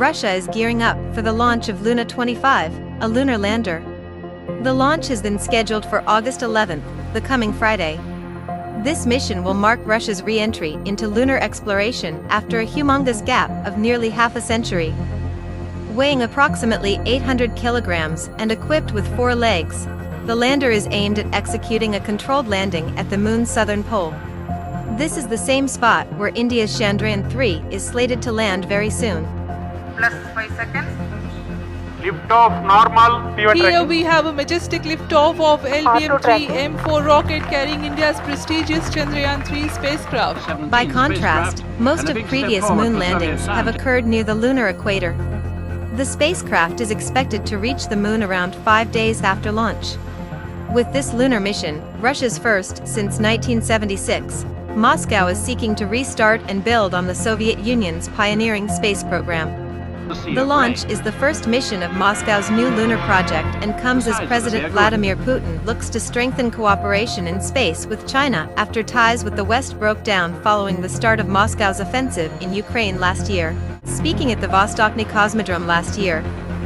Russia is gearing up for the launch of Luna 25, a lunar lander. The launch has been scheduled for August 11th, the coming Friday. This mission will mark Russia's re-entry into lunar exploration after a humongous gap of nearly half a century. Weighing approximately 800 kilograms and equipped with 4 legs, the lander is aimed at executing a controlled landing at the Moon's southern pole. This is the same spot where India's Chandrayaan 3 is slated to land very soon. Plus 5 seconds. Liftoff normal. Here we have a majestic liftoff of LBM-3M4 rocket carrying India's prestigious Chandrayaan 3 spacecraft. By contrast, most of previous moon landings have occurred near the lunar equator. The spacecraft is expected to reach the moon around 5 days after launch. With this lunar mission, Russia's first since 1976, Moscow is seeking to restart and build on the Soviet Union's pioneering space program. The launch is the first mission of Moscow's new lunar project and comes as President Vladimir Putin looks to strengthen cooperation in space with China after ties with the West broke down following the start of Moscow's offensive in Ukraine last year. Speaking at the Vostochny Cosmodrome last year,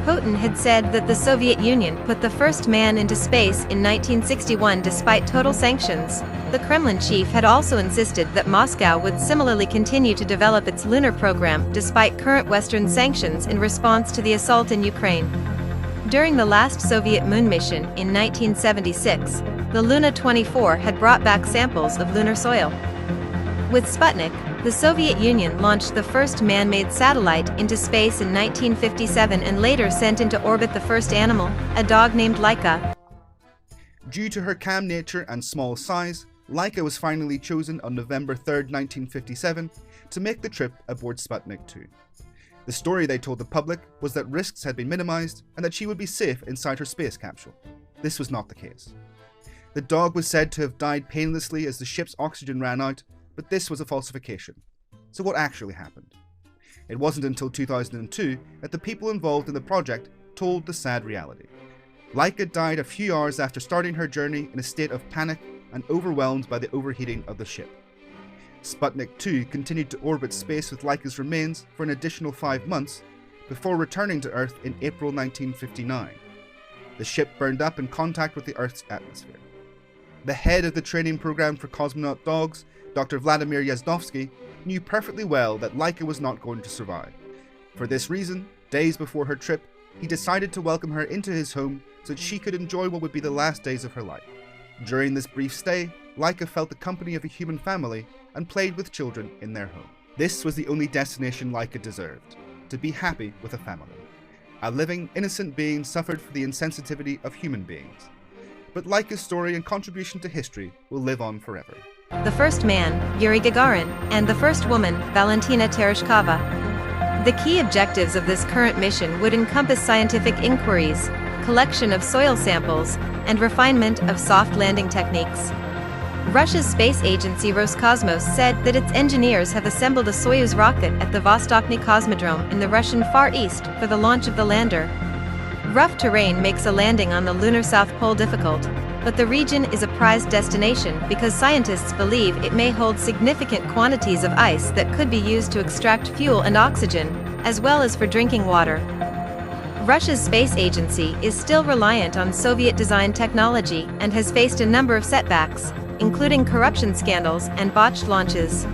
Putin had said that the Soviet Union put the first man into space in 1961 despite total sanctions. The Kremlin chief had also insisted that Moscow would similarly continue to develop its lunar program despite current Western sanctions in response to the assault in Ukraine. During the last Soviet moon mission in 1976, the Luna 24 had brought back samples of lunar soil. With Sputnik, the Soviet Union launched the first man-made satellite into space in 1957 and later sent into orbit the first animal, a dog named Laika. Due to her calm nature and small size, Laika was finally chosen on November 3, 1957, to make the trip aboard Sputnik 2. The story they told the public was that risks had been minimized and that she would be safe inside her space capsule. This was not the case. The dog was said to have died painlessly as the ship's oxygen ran out, but this was a falsification. So what actually happened? It wasn't until 2002 that the people involved in the project told the sad reality. Laika died a few hours after starting her journey in a state of panic and overwhelmed by the overheating of the ship. Sputnik 2 continued to orbit space with Laika's remains for an additional 5 months before returning to Earth in April 1959. The ship burned up in contact with the Earth's atmosphere. The head of the training program for cosmonaut dogs, Dr. Vladimir Yaznovsky, knew perfectly well that Laika was not going to survive. For this reason, days before her trip, he decided to welcome her into his home so that she could enjoy what would be the last days of her life. During this brief stay, Laika felt the company of a human family and played with children in their home. This was the only destination Laika deserved, to be happy with a family. A living, innocent being suffered for the insensitivity of human beings. But Laika's story and contribution to history will live on forever. The first man, Yuri Gagarin, and the first woman, Valentina Tereshkova. The key objectives of this current mission would encompass scientific inquiries, collection of soil samples, and refinement of soft landing techniques. Russia's space agency ROSCOSMOS said that its engineers have assembled a Soyuz rocket at the Vostochny Cosmodrome in the Russian Far East for the launch of the lander. Rough terrain makes a landing on the lunar South Pole difficult, but the region is a prized destination because scientists believe it may hold significant quantities of ice that could be used to extract fuel and oxygen, as well as for drinking water. Russia's space agency is still reliant on Soviet-designed technology and has faced a number of setbacks, including corruption scandals and botched launches.